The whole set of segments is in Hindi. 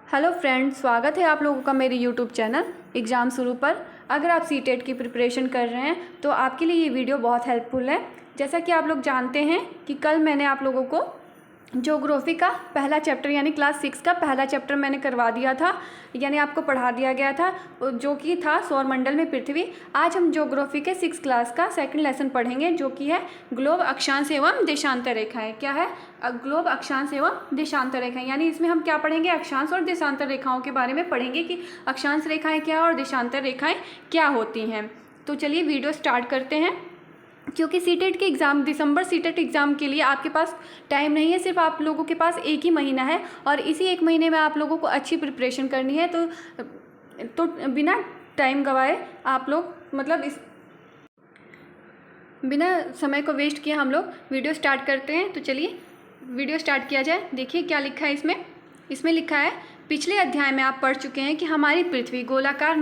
हेलो फ्रेंड्स, स्वागत है आप लोगों का मेरे यूट्यूब चैनल एग्ज़ाम शुरू पर। अगर आप सीटेट की प्रिपरेशन कर रहे हैं तो आपके लिए ये वीडियो बहुत हेल्पफुल है। जैसा कि आप लोग जानते हैं कि कल मैंने आप लोगों को ज्योग्राफी का पहला चैप्टर यानी क्लास 6 का पहला चैप्टर मैंने करवा दिया था, यानी आपको पढ़ा दिया गया था, जो कि था सौरमंडल में पृथ्वी। आज हम ज्योग्राफी के 6 क्लास का सेकंड लेसन पढ़ेंगे, जो कि है ग्लोब, अक्षांश एवं देशांतर रेखाएं। क्या है? ग्लोब, अक्षांश एवं देशांतर रेखाएं। यानी इसमें हम क्या पढ़ेंगे? अक्षांश और देशांतर रेखाओं के बारे में पढ़ेंगे कि अक्षांश रेखाएं क्या और देशांतर रेखाएं क्या होती हैं। तो चलिए वीडियो स्टार्ट करते हैं। क्योंकि सीटेट के एग्ज़ाम, दिसंबर सीटेट एग्ज़ाम के लिए आपके पास टाइम नहीं है, सिर्फ आप लोगों के पास एक ही महीना है और इसी एक महीने में आप लोगों को अच्छी प्रिपरेशन करनी है। तो बिना टाइम गवाए आप लोग बिना समय को वेस्ट किए हम लोग वीडियो स्टार्ट करते हैं। तो चलिए वीडियो स्टार्ट किया जाए। देखिए क्या लिखा है इसमें लिखा है, पिछले अध्याय में आप पढ़ चुके हैं कि हमारी पृथ्वी गोलाकार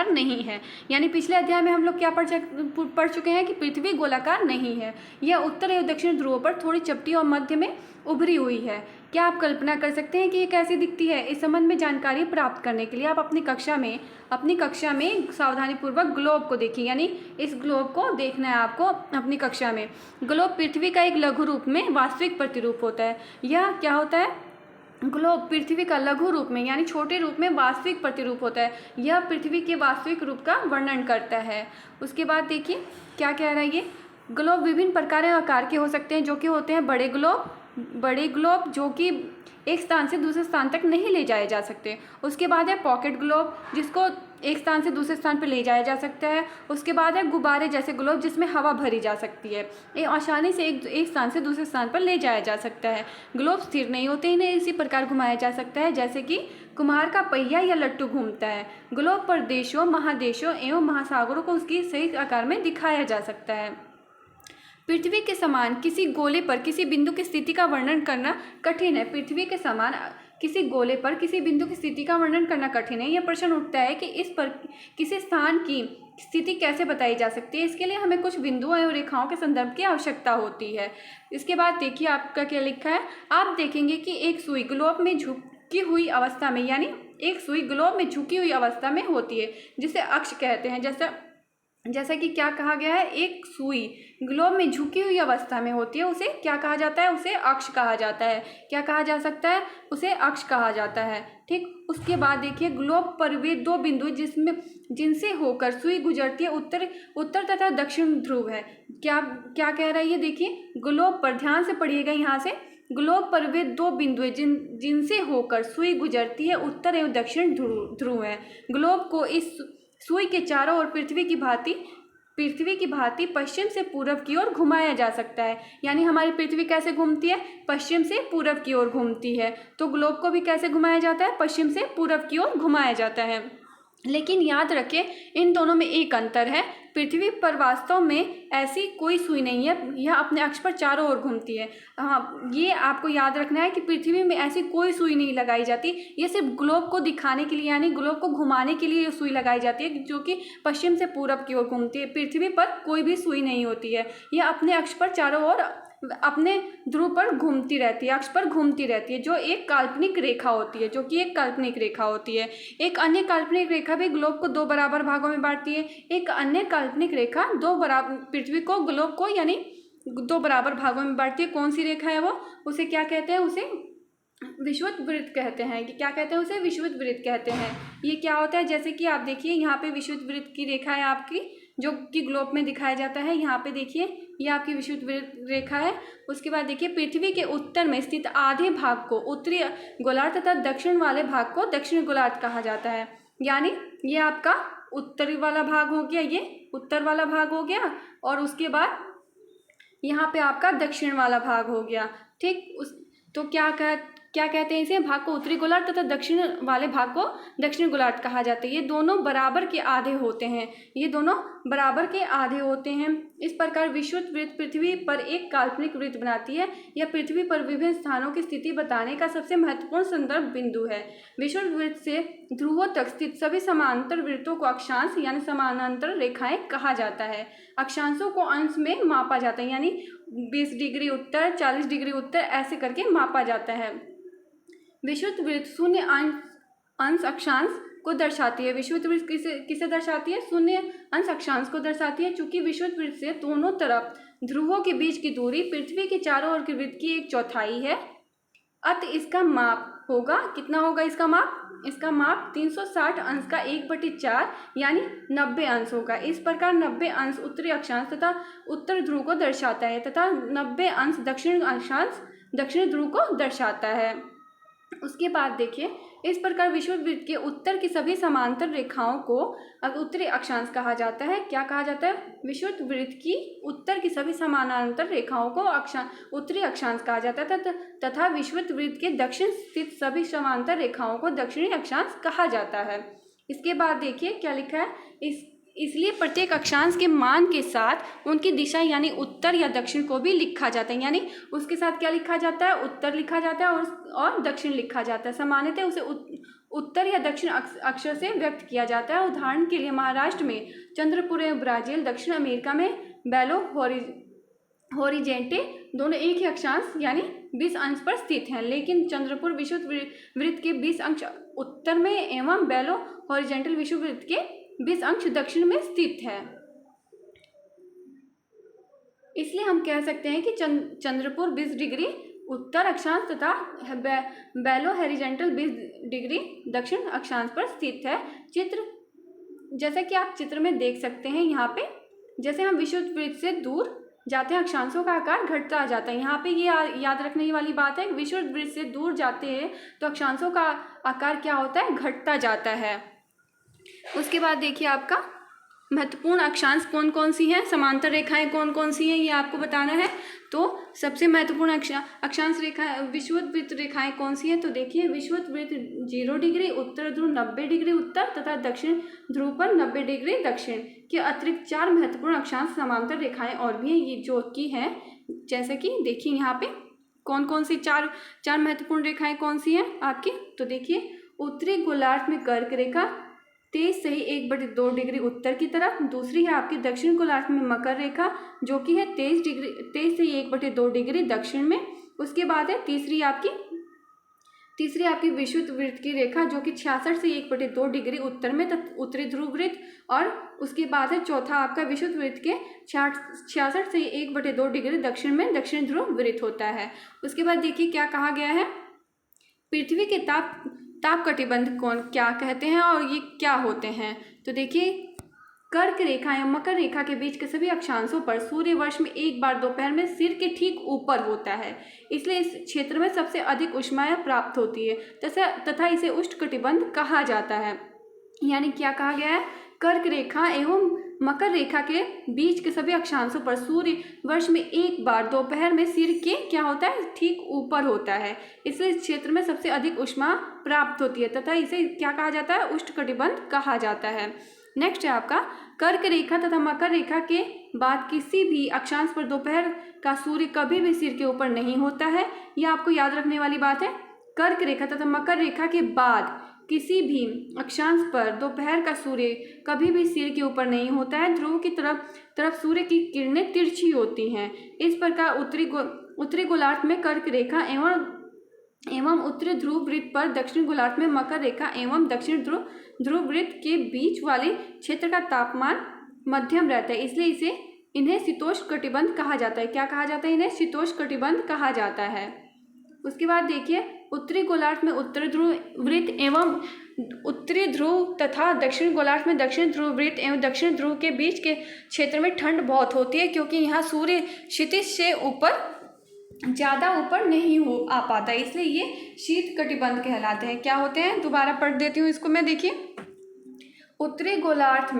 नहीं है। यानी पिछले अध्याय में हम लोग क्या पढ़ चुके हैं कि पृथ्वी गोलाकार नहीं है। यह उत्तर एवं दक्षिण ध्रुवों पर थोड़ी चपटी और मध्य में उभरी हुई है। क्या आप कल्पना कर सकते हैं कि ये कैसी दिखती है? इस संबंध में जानकारी प्राप्त करने के लिए आप अपनी कक्षा में सावधानीपूर्वक ग्लोब को देखिए। यानी इस ग्लोब को देखना है आपको अपनी कक्षा में। ग्लोब पृथ्वी का एक लघु रूप में वास्तविक प्रतिरूप होता है। यह क्या होता है? ग्लोब पृथ्वी का लघु रूप में यानी छोटे रूप में वास्तविक प्रतिरूप होता है। यह पृथ्वी के वास्तविक रूप का वर्णन करता है। उसके बाद देखिए क्या कह रहा है ये, ग्लोब विभिन्न प्रकार और आकार के हो सकते हैं, जो कि होते हैं बड़े ग्लोब जो कि एक स्थान से दूसरे स्थान तक नहीं ले जाए जा सकते। उसके बाद है पॉकेट ग्लोब, जिसको एक स्थान से दूसरे स्थान पर ले जाया जा सकता है। उसके बाद है गुब्बारे जैसे ग्लोब, जिसमें हवा भरी जा सकती है। ये आसानी से एक स्थान से दूसरे स्थान पर ले जाया जा सकता है। ग्लोब स्थिर नहीं होते, इन्हें इसी प्रकार घुमाया जा सकता है जैसे कि कुम्हार का पहिया या लट्टू घूमता है। ग्लोब पर देशों, महादेशों एवं महासागरों को उसकी सही आकार में दिखाया जा सकता है। पृथ्वी के समान किसी गोले पर किसी बिंदु की स्थिति का वर्णन करना कठिन है। पृथ्वी के समान किसी गोले पर किसी बिंदु की स्थिति का वर्णन करना कठिन है। यह प्रश्न उठता है कि इस पर किसी स्थान की स्थिति कैसे बताई जा सकती है। इसके लिए हमें कुछ बिंदुओं एवं रेखाओं के संदर्भ की आवश्यकता होती है। इसके बाद देखिए आपका क्या लिखा है। आप देखेंगे कि एक सुई ग्लोब में झुकी हुई अवस्था में, यानी एक सुई ग्लोब में झुकी हुई अवस्था में होती है, जिसे अक्ष कहते हैं। जैसा कि क्या कहा गया है, एक सुई ग्लोब में झुकी हुई अवस्था में होती है, उसे क्या कहा जाता है? उसे अक्ष कहा जाता है। क्या कहा जा सकता है? उसे अक्ष कहा जाता है। ठीक। उसके बाद देखिए ग्लोब पर वे दो बिंदु जिनसे होकर सुई गुजरती है, उत्तर तथा दक्षिण ध्रुव है। क्या कह रहा है ये? देखिए ग्लोब पर, ध्यान से पढ़िएगा यहाँ से, ग्लोब पर वे दो बिंदु जिनसे होकर सुई गुजरती है, उत्तर एवं दक्षिण ध्रुव है। ग्लोब को इस सुई के चारों ओर पृथ्वी की भांति पश्चिम से पूर्व की ओर घुमाया जा सकता है। यानी हमारी पृथ्वी कैसे घूमती है? पश्चिम से पूर्व की ओर घूमती है। तो ग्लोब को भी कैसे घुमाया जाता है? पश्चिम से पूर्व की ओर घुमाया जाता है। लेकिन याद रखें, इन दोनों में एक अंतर है। पृथ्वी पर वास्तव में ऐसी कोई सुई नहीं है, यह अपने अक्ष पर चारों ओर घूमती है। हाँ, ये आपको याद रखना है कि पृथ्वी में ऐसी कोई सुई नहीं लगाई जाती। ये सिर्फ ग्लोब को दिखाने के लिए, यानी ग्लोब को घुमाने के लिए सुई लगाई जाती है, जो कि पश्चिम से पूरब की ओर घूमती है। पृथ्वी पर कोई भी सुई नहीं होती है। यह अपने अक्ष पर चारों ओर अपने ध्रुव पर घूमती रहती है, अक्ष पर घूमती रहती है, जो कि एक काल्पनिक रेखा होती है। एक अन्य काल्पनिक रेखा भी ग्लोब को दो बराबर भागों में बांटती है। एक अन्य काल्पनिक रेखा पृथ्वी को, ग्लोब को यानी दो बराबर भागों में बांटती है। कौन सी रेखा है वो? उसे क्या कहते हैं? उसे विषुवत वृत्त कहते हैं। कि क्या कहते हैं? उसे विषुवत वृत्त कहते हैं। ये क्या होता है? जैसे कि आप देखिए यहाँ पे विषुवत वृत्त की रेखा है आपकी, जो कि ग्लोब में दिखाया जाता है। यहाँ पे देखिए ये आपकी विषुवत वृत्त रेखा है। उसके बाद देखिए पृथ्वी के उत्तर में स्थित आधे भाग को उत्तरी गोलार्ध तथा दक्षिण वाले भाग को दक्षिण गोलार्ध कहा जाता है। यानी ये आपका उत्तरी वाला भाग हो गया, ये उत्तर वाला भाग हो गया, और उसके बाद यहाँ पे आपका दक्षिण वाला भाग हो गया। ठीक। तो क्या कहते हैं? इसे भाग को उत्तरी गोलार्ध तथा दक्षिण वाले भाग को दक्षिण गोलार्ध कहा जाता है। ये दोनों बराबर के आधे होते हैं। इस प्रकार विषुवत वृत्त पृथ्वी पर एक काल्पनिक वृत्त बनाती है। यह पृथ्वी पर विभिन्न स्थानों की स्थिति बताने का सबसे महत्वपूर्ण संदर्भ बिंदु है। विषुवत वृत्त से ध्रुवों तक स्थित सभी समांतर वृत्तों को अक्षांश यानी समानांतर रेखाएं कहा जाता है। अक्षांशों को अंश में मापा जाता है, यानी 20 डिग्री उत्तर, 40 डिग्री उत्तर, ऐसे करके मापा जाता है। विषुवत वृत्त शून्य अंश अक्षांश को दर्शाती है। विषुवत वृत्त किसे दर्शाती है? शून्य अंश अक्षांश को दर्शाती है। चूंकि विषुवत वृत्त से दोनों तरफ ध्रुवों के बीच की दूरी पृथ्वी के चारों ओर के वृत्त की 1/4 है, अतः इसका माप होगा, कितना होगा इसका माप? इसका माप 360 अंश का 1/4 यानी 90 अंश होगा। इस प्रकार 90 अंश उत्तरी अक्षांश तथा उत्तर ध्रुव को दर्शाता है तथा 90 अंश दक्षिण अक्षांश दक्षिण ध्रुव को दर्शाता है। उसके बाद देखिए, इस प्रकार विषुवत वृत्त के उत्तर की सभी समांतर रेखाओं को उत्तरी अक्षांश कहा जाता है। क्या कहा जाता है? विषुवत वृत्त की उत्तर की सभी समानांतर रेखाओं को उत्तरी अक्षांश कहा जाता है तथा विषुवत वृत्त के दक्षिण स्थित सभी समांतर रेखाओं को दक्षिणी अक्षांश कहा जाता है। इसके बाद देखिए क्या लिखा है, इसलिए प्रत्येक अक्षांश के मान के साथ उनकी दिशा यानी उत्तर या दक्षिण को भी लिखा जाता है। यानी उसके साथ क्या लिखा जाता है? उत्तर लिखा जाता है और दक्षिण लिखा जाता है। सामान्यतः उसे उत्तर या दक्षिण अक्षर से व्यक्त किया जाता है। उदाहरण के लिए महाराष्ट्र में चंद्रपुर एवं ब्राजील, दक्षिण अमेरिका में बेलो होरिजेंटे दोनों एक ही अक्षांश यानी 20 अंश पर स्थित हैं, लेकिन चंद्रपुर विषुवत वृत्त के 20 अंश उत्तर में एवं बेलो होरिजेंटल विषुवत वृत्त के 20 अंश दक्षिण में स्थित है। इसलिए हम कह सकते हैं कि चंद्रपुर 20 डिग्री उत्तर अक्षांश तथा बेलो होरिजेंटल 20 डिग्री दक्षिण अक्षांश पर स्थित है। चित्र जैसा कि आप चित्र में देख सकते हैं, यहाँ पे जैसे हम विषुवत वृत्त से दूर जाते हैं अक्षांशों का आकार घटता जाता है। यहाँ पे ये याद रखने वाली बात है, विषुवत वृत्त से दूर जाते हैं तो अक्षांशों का आकार क्या होता है? घटता जाता है। उसके बाद देखिए, आपका महत्वपूर्ण अक्षांश कौन कौन सी हैं, समांतर रेखाएं कौन कौन सी हैं, ये आपको बताना है। तो सबसे महत्वपूर्ण अक्षांश रेखा विषुवत वृत्त रेखाएं कौन सी हैं? तो देखिए, विषुवत वृत्त 0 डिग्री, उत्तर ध्रुव 90 डिग्री उत्तर तथा दक्षिण ध्रुव पर 90 डिग्री दक्षिण के अतिरिक्त 4 महत्वपूर्ण अक्षांश समांतर रेखाएं और भी हैं, ये जो कि हैं, जैसे कि देखिए यहाँ पे कौन कौन सी चार महत्वपूर्ण रेखाएं कौन सी हैं आपकी। तो देखिए, उत्तरी गोलार्ध में कर्क रेखा 23 से 1/2 डिग्री उत्तर की तरफ। दूसरी है आपकी दक्षिण गोलार्ध में मकर रेखा जो कि है 23 से 1/2 डिग्री दक्षिण में। उसके बाद है तीसरी आपकी विषुवत वृत्त की रेखा जो कि 66 से 1/2 डिग्री उत्तर में उत्तरी ध्रुव वृत्त। और उसके बाद है चौथा आपका विषुवत वृत्त के 66 से 1/2 डिग्री दक्षिण में दक्षिण ध्रुव वृत्त होता है। उसके बाद देखिए क्या कहा गया है, पृथ्वी के ताप कटिबंध कौन क्या कहते हैं और ये क्या होते हैं। तो देखिए, कर्क रेखा या मकर रेखा के बीच के सभी अक्षांशों पर सूर्य वर्ष में एक बार दोपहर में सिर के ठीक ऊपर होता है, इसलिए इस क्षेत्र में सबसे अधिक ऊष्माएं प्राप्त होती है तथा इसे उष्णकटिबंध कहा जाता है। यानी क्या कहा गया है, कर्क रेखा एवं मकर रेखा के बीच के सभी अक्षांशों पर सूर्य वर्ष में एक बार दोपहर में सिर के क्या होता है? ठीक ऊपर होता है, इसलिए इस क्षेत्र में सबसे अधिक ऊष्मा प्राप्त होती है तथा इसे क्या कहा जाता है? उष्णकटिबंध कहा जाता है। नेक्स्ट है आपका कर्क रेखा तथा मकर रेखा के बाद किसी भी अक्षांश पर दोपहर का सूर्य कभी भी सिर के ऊपर नहीं होता है। यह आपको याद रखने वाली बात है। कर्क रेखा तथा मकर रेखा के बाद किसी भी अक्षांश पर दोपहर का सूर्य कभी भी सिर के ऊपर नहीं होता है। ध्रुव की तरफ सूर्य की किरणें तिरछी होती हैं। इस प्रकार उत्तरी गोलार्ध में कर्क रेखा एवं उत्तरी ध्रुव वृत्त पर दक्षिण गोलार्ध में मकर रेखा एवं दक्षिण ध्रुव वृत्त के बीच वाले क्षेत्र का तापमान मध्यम रहता है, इसलिए इन्हें शीतोष्ण कटिबंध कहा जाता है। क्या कहा जाता है? इन्हें शीतोष्ण कटिबंध कहा जाता है। उसके बाद देखिए, उत्तरी गोलार्ध में उत्तर ध्रुव वृत्त एवं उत्तरी ध्रुव तथा दक्षिण गोलार्ध में दक्षिण ध्रुव वृत्त एवं दक्षिण ध्रुव के बीच के क्षेत्र में ठंड बहुत होती है, क्योंकि यहाँ सूर्य क्षितिज से ज़्यादा ऊपर नहीं आ पाता, इसलिए ये शीत कटिबंध कहलाते हैं। क्या होते हैं? दोबारा पढ़ देती हूँ इसको मैं। देखिए, उत्तरी गोलार्ध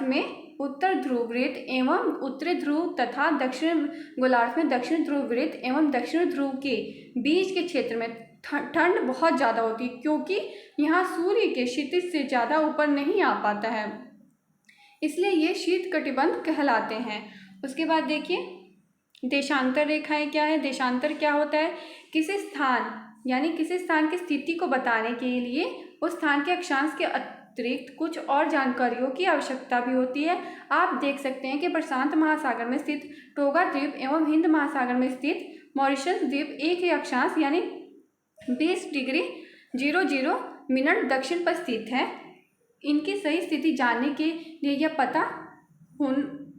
में उत्तर ध्रुव वृत्त एवं उत्तरी ध्रुव तथा दक्षिण गोलार्ध में दक्षिण ध्रुव वृत्त एवं दक्षिण ध्रुव के बीच के क्षेत्र में ठंड बहुत ज़्यादा होती है, क्योंकि यहाँ सूर्य के क्षितिज से ज़्यादा ऊपर नहीं आ पाता है, इसलिए ये शीत कटिबंध कहलाते हैं। उसके बाद देखिए, देशांतर रेखाएं क्या है? देशांतर क्या होता है? किसी स्थान की स्थिति को बताने के लिए उस स्थान के अक्षांश के अतिरिक्त कुछ और जानकारियों की आवश्यकता भी होती है। आप देख सकते हैं कि प्रशांत महासागर में स्थित टोगा द्वीप एवं हिंद महासागर में स्थित मॉरिशस द्वीप एक ही अक्षांश यानी 20°00' दक्षिण पर स्थित है। इनकी सही स्थिति जानने के लिए यह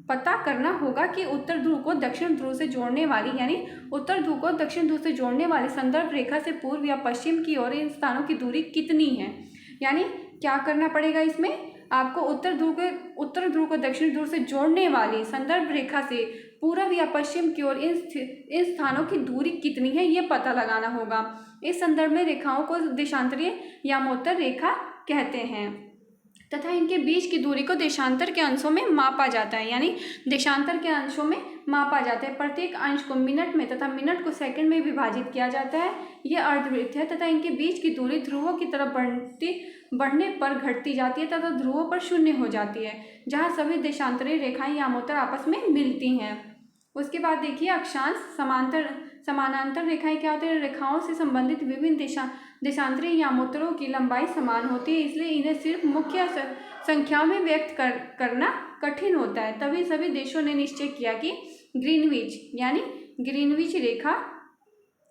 पता करना होगा कि उत्तर ध्रुव को दक्षिण ध्रुव से जोड़ने वाली, यानी उत्तर ध्रुव को दक्षिण ध्रुव से जोड़ने वाली संदर्भ रेखा से पूर्व या पश्चिम की ओर इन स्थानों की दूरी कितनी है। यानी क्या करना पड़ेगा, इसमें आपको उत्तर ध्रुव को दक्षिण ध्रुव से जोड़ने वाली संदर्भ रेखा से पूर्व या पश्चिम की ओर इन स्थानों की दूरी कितनी है, ये पता लगाना होगा। इस संदर्भ में रेखाओं को देशांतरीय यामोत्तर रेखा कहते हैं तथा इनके बीच की दूरी को देशांतर के अंशों में मापा जाता है, यानी देशांतर के अंशों में मापा जाता है। प्रत्येक अंश को मिनट में तथा मिनट को सेकंड में विभाजित किया जाता है। यह अर्धवृत्त है तथा इनके बीच की दूरी ध्रुवों की तरफ बढ़ने पर घटती जाती है तथा ध्रुवों पर शून्य हो जाती है, जहाँ सभी देशांतरीय रेखाएं यामोत्तर आपस में मिलती हैं। उसके बाद देखिए अक्षांश समानांतर रेखाएं क्या होती है। रेखाओं से संबंधित विभिन्न देशांतरीय यामोत्तरों की लंबाई समान होती है, इसलिए इन्हें सिर्फ मुख्य संख्याओं में व्यक्त करना कठिन होता है। तभी सभी देशों ने निश्चय किया कि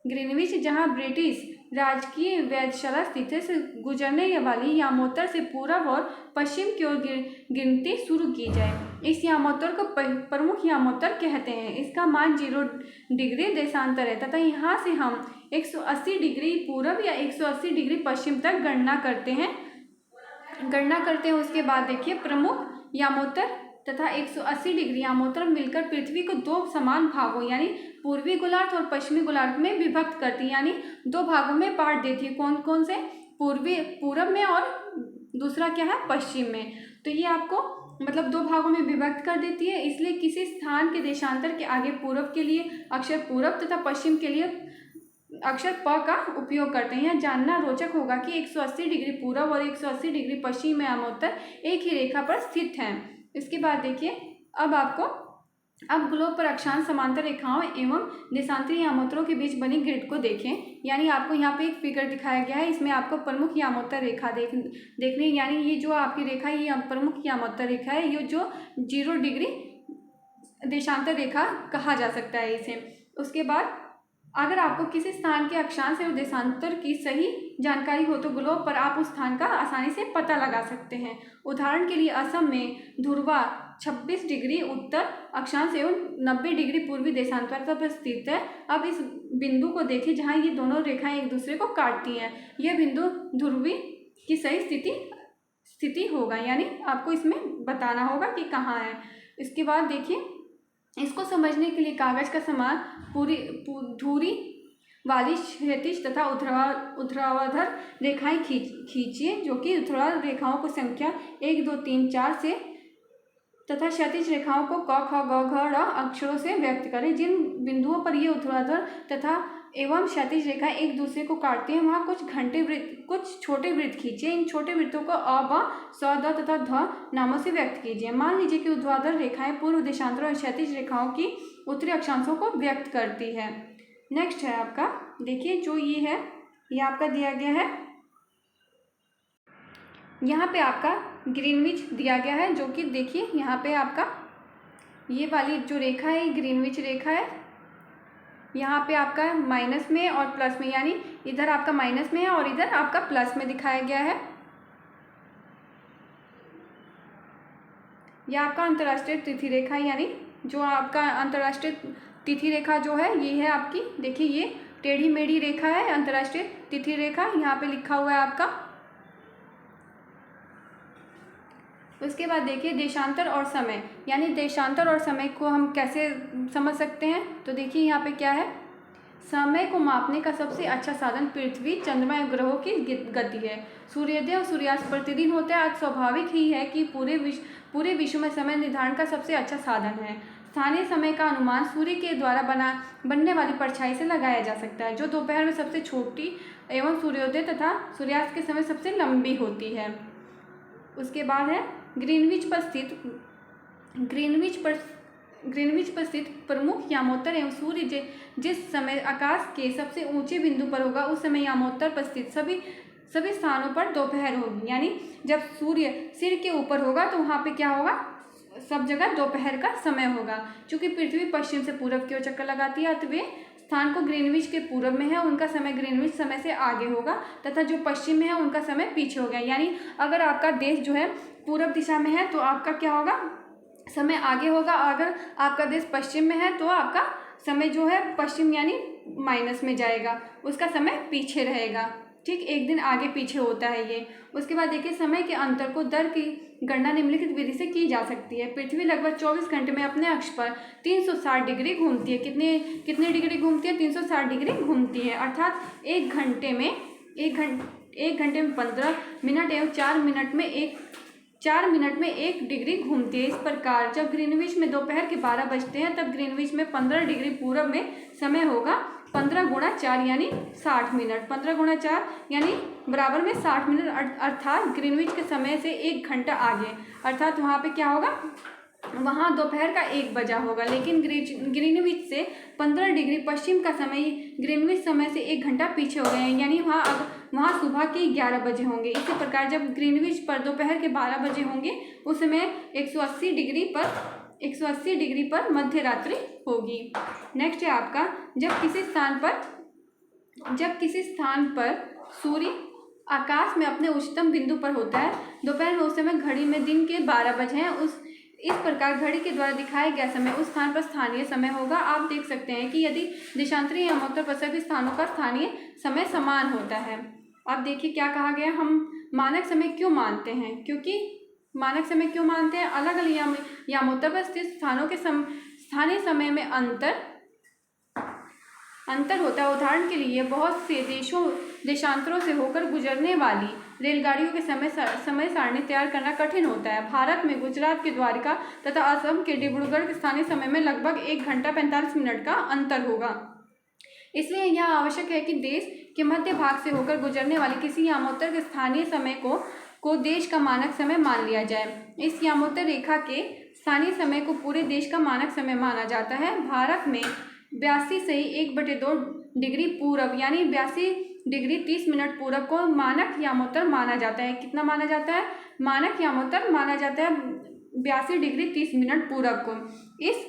ग्रीनविच जहां ब्रिटिश राजकीय वेधशाला स्थित है, से गुजरने वाली यामोत्तर से पूरब और पश्चिम की ओर गिनती शुरू की जाए। इस यामोत्तर को प्रमुख यामोत्तर कहते हैं। इसका मान 0° देशांतर है तथा यहाँ से हम 180° पूरब या 180° पश्चिम तक गणना करते हैं। उसके बाद देखिए प्रमुख यामोत्तर तथा 180° यामोत्तर मिलकर पृथ्वी को दो समान भागों, यानी पूर्वी गोलार्ध और पश्चिमी गोलार्ध में विभक्त करती है, यानी दो भागों में बांट देती है। कौन कौन से? पूरब में और दूसरा क्या है, पश्चिम में। तो ये आपको मतलब दो भागों में विभक्त कर देती है। इसलिए किसी स्थान के देशांतर के आगे पूरब के लिए अक्षर पूरब तथा पश्चिम के लिए अक्षर प का उपयोग करते हैं। यह जानना रोचक होगा कि 180° पूरब और 180° पश्चिम में यामोत्तर एक ही रेखा पर स्थित हैं। इसके बाद देखिए अब ग्लोब पर अक्षांश समांतर रेखाओं एवं देशांतरीय यामोत्तरों के बीच बनी ग्रिड को देखें। यानी आपको यहाँ पे एक फिगर दिखाया गया है, इसमें आपको प्रमुख यामोत्तर रेखा देखनी, यानी ये जो आपकी रेखा है ये प्रमुख यामोत्तर रेखा है, ये जो 0° देशांतर रेखा कहा जा सकता है इसे। उसके बाद अगर आपको किसी स्थान के अक्षांश एवं देशांतर की सही जानकारी हो तो ग्लोब पर आप उस स्थान का आसानी से पता लगा सकते हैं। उदाहरण के लिए असम में ध्रुवा 26° उत्तर अक्षांश एवं 90° पूर्वी देशांतर पर स्थित है। अब इस बिंदु को देखें जहां ये दोनों रेखाएं एक दूसरे को काटती हैं। यह बिंदु ध्रुवी की सही स्थिति होगा, यानी आपको इसमें बताना होगा कि कहाँ है। इसके बाद देखिए इसको समझने के लिए कागज का समान धुरी वाली क्षैतिज तथा ऊर्ध्वाधर रेखाएं खींचिए, जो कि ऊर्ध्वाधर रेखाओं को संख्या 1 2 3 4 से तथा क्षैतिज रेखाओं को क ख ग घ र अक्षरों से व्यक्त करें। जिन बिंदुओं पर ये ऊर्ध्वाधर तथा एवं क्षैतिज रेखाएं एक दूसरे को काटती हैं वहाँ कुछ छोटे वृत्त खींचिए। इन छोटे वृत्तों को अ ब स द तथा ध नामों से व्यक्त कीजिए। मान लीजिए कि ऊर्ध्वाधर रेखाएं पूर्व देशांतर और क्षैतिज रेखाओं की उत्तरी अक्षांशों को व्यक्त करती है। नेक्स्ट है आपका, देखिए जो ये है ये आपका दिया गया है, यहाँ पे आपका ग्रीनविच दिया गया है, जो कि देखिए यहाँ पे आपका ये वाली जो रेखा है ग्रीनविच रेखा है। यहाँ पे आपका माइनस में और प्लस में, यानी इधर आपका माइनस में है और इधर आपका प्लस में दिखाया गया है। यह आपका अंतर्राष्ट्रीय तिथि रेखा है, यानी जो आपका अंतर्राष्ट्रीय तिथि रेखा जो है ये है आपकी, देखिए ये टेढ़ी मेढ़ी रेखा है अंतर्राष्ट्रीय तिथि रेखा, यहाँ पे लिखा हुआ है आपका। उसके बाद देखिए देशांतर और समय, यानी देशांतर और समय को हम कैसे समझ सकते हैं। तो देखिए यहाँ पे क्या है, समय को मापने का सबसे अच्छा साधन पृथ्वी, चंद्रमा या ग्रहों की गति है। सूर्योदय और सूर्यास्त प्रतिदिन होता है। आज स्वाभाविक ही है कि पूरे विश्व में समय निर्धारण का सबसे अच्छा साधन है। स्थानीय समय का अनुमान सूर्य के द्वारा बनने वाली परछाई से लगाया जा सकता है, जो दोपहर में सबसे छोटी एवं सूर्योदय तथा सूर्यास्त के समय सबसे लंबी होती है। उसके बाद है ग्रीनविच पर स्थित प्रमुख यामोत्तर एवं सूर्य जिस समय आकाश के सबसे ऊंचे बिंदु पर होगा उस समय यामोत्तर पर स्थित सभी स्थानों पर दोपहर होगी। यानी जब सूर्य सिर के ऊपर होगा तो वहाँ पे क्या होगा, सब जगह दोपहर का समय होगा। चूँकि पृथ्वी पश्चिम से पूरब की ओर चक्कर लगाती है, अतः स्थान को ग्रीनविच के पूर्व में है उनका समय ग्रीनविच समय से आगे होगा, तथा जो पश्चिम में है उनका समय पीछे होगा। यानी अगर आपका देश जो है पूर्व दिशा में है तो आपका क्या होगा, समय आगे होगा। अगर आपका देश पश्चिम में है तो आपका समय जो है पश्चिम यानी माइनस में जाएगा, उसका समय पीछे रहेगा। ठीक, एक दिन आगे पीछे होता है ये। उसके बाद देखिए समय के अंतर को दर की गणना निम्नलिखित विधि से की जा सकती है। पृथ्वी लगभग 24 घंटे में अपने अक्ष पर 360 डिग्री घूमती है। कितने डिग्री घूमती है? 360 डिग्री घूमती है। अर्थात एक घंटे में 15 मिनट एवं 4 मिनट में 1 डिग्री घूमती है। इस प्रकार जब ग्रीनविच में दोपहर के 12 बजते हैं तब ग्रीनविच में 15 डिग्री पूरब में समय होगा 15 गुणा 4 यानी 60 मिनट। 15 गुणा 4 यानी बराबर में 60 मिनट, अर्थात ग्रीनविच के समय से 1 घंटा आगे। अर्थात वहाँ पे क्या होगा, वहाँ दोपहर का 1 बजा होगा, लेकिन ग्रीनविच से 15 डिग्री पश्चिम का समय ग्रीनविच समय से 1 घंटा पीछे हो गए हैं, यानी वहाँ सुबह के 11 बजे होंगे। इसी प्रकार जब ग्रीनविच पर दोपहर के 12 बजे होंगे उस समय 180 डिग्री पर मध्य रात्रि होगी। नेक्स्ट है आपका, जब किसी स्थान पर सूर्य आकाश में अपने उच्चतम बिंदु पर होता है दोपहर में, उस समय घड़ी में दिन के 12 बजे हैं। इस प्रकार घड़ी के द्वारा दिखाया गया समय उस स्थान पर स्थानीय समय होगा। आप देख सकते हैं कि यदि देशांतरी यामोत्तर पर सभी स्थानों का स्थानीय समय समान होता है। अब देखिए क्या कहा गया, हम मानक समय क्यों मानते हैं, क्योंकि मानक समय क्यों मानते हैं, अलग अलग यामोत्तर पर स्थित स्थानों के स्थानीय समय में अंतर होता है। उदाहरण के लिए बहुत से देशांतरों से होकर गुजरने वाली रेलगाड़ियों के समय सारणी तैयार करना कठिन होता है। भारत में गुजरात के द्वारका तथा असम के डिब्रूगढ़ के स्थानीय समय में लगभग 1 घंटा 45 मिनट का अंतर होगा। इसलिए यह आवश्यक है कि देश के मध्य भाग से होकर गुजरने वाले किसी यामोत्तर के स्थानीय समय को देश का मानक समय मान लिया जाए। इस यामोत्तर रेखा के स्थानीय समय को पूरे देश का मानक समय माना जाता है। भारत में 82 से 1/2 डिग्री पूरब यानी 82 डिग्री 30 मिनट पूरब को मानक यामोत्तर माना जाता है। कितना माना जाता है? मानक यामोत्तर माना जाता है 82 डिग्री 30 मिनट पूरब को। इस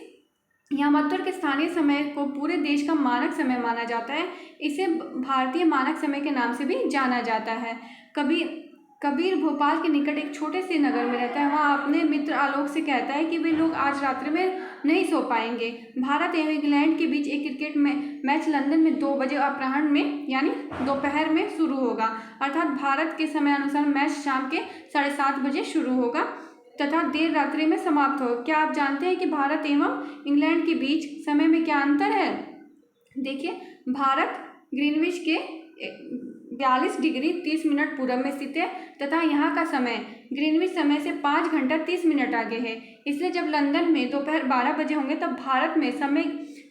यामोत्तर के स्थानीय समय को पूरे देश का मानक समय माना जाता है। इसे भारतीय मानक समय के नाम से भी जाना जाता है। कबीर भोपाल के निकट एक छोटे से नगर में रहता है। वहाँ अपने मित्र आलोक से कहता है कि वे लोग आज रात्रि में नहीं सो पाएंगे। भारत एवं इंग्लैंड के बीच एक क्रिकेट मैच लंदन में 2 बजे अपराह्न में यानी दोपहर में शुरू होगा। अर्थात भारत के समय अनुसार मैच शाम के 7:30 बजे शुरू होगा तथा देर रात्रि में समाप्त होगा। क्या आप जानते हैं कि भारत एवं इंग्लैंड के बीच समय में क्या अंतर है? देखिए, भारत ग्रीनविच के 42 डिग्री 30 मिनट पूरब में स्थित है तथा यहाँ का समय ग्रीनविच समय से 5 घंटा 30 मिनट आगे है। इसलिए जब लंदन में दोपहर 12 बजे होंगे तब भारत में समय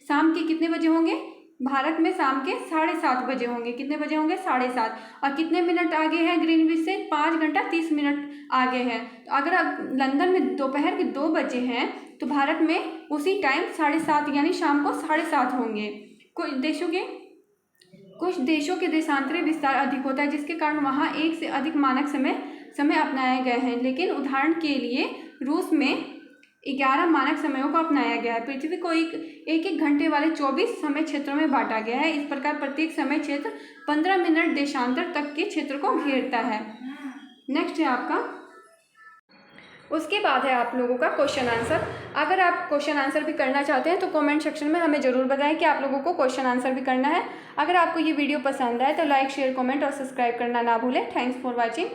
शाम के कितने बजे होंगे? भारत में शाम के 7:30 बजे होंगे। कितने बजे होंगे? 7:30। और कितने मिनट आगे है ग्रीनविच से? 5 घंटा 30 मिनट आगे है। तो अगर अब लंदन में दोपहर के 2 बजे हैं तो भारत में उसी टाइम 7:30 यानी शाम को 7:30 होंगे। कुछ देशों के देशांतरी विस्तार अधिक होता है जिसके कारण वहाँ एक से अधिक मानक समय अपनाए गए हैं। लेकिन उदाहरण के लिए रूस में 11 मानक समयों को अपनाया गया है। पृथ्वी को एक घंटे वाले 24 समय क्षेत्रों में बांटा गया है। इस प्रकार प्रत्येक समय क्षेत्र 15 मिनट देशांतर तक के क्षेत्र को घेरता है। नेक्स्ट है आपका, उसके बाद है आप लोगों का क्वेश्चन आंसर। अगर आप क्वेश्चन आंसर भी करना चाहते हैं तो कमेंट सेक्शन में हमें ज़रूर बताएं कि आप लोगों को क्वेश्चन आंसर भी करना है। अगर आपको ये वीडियो पसंद आए तो लाइक, शेयर, कमेंट और सब्सक्राइब करना ना भूलें। Thanks for watching.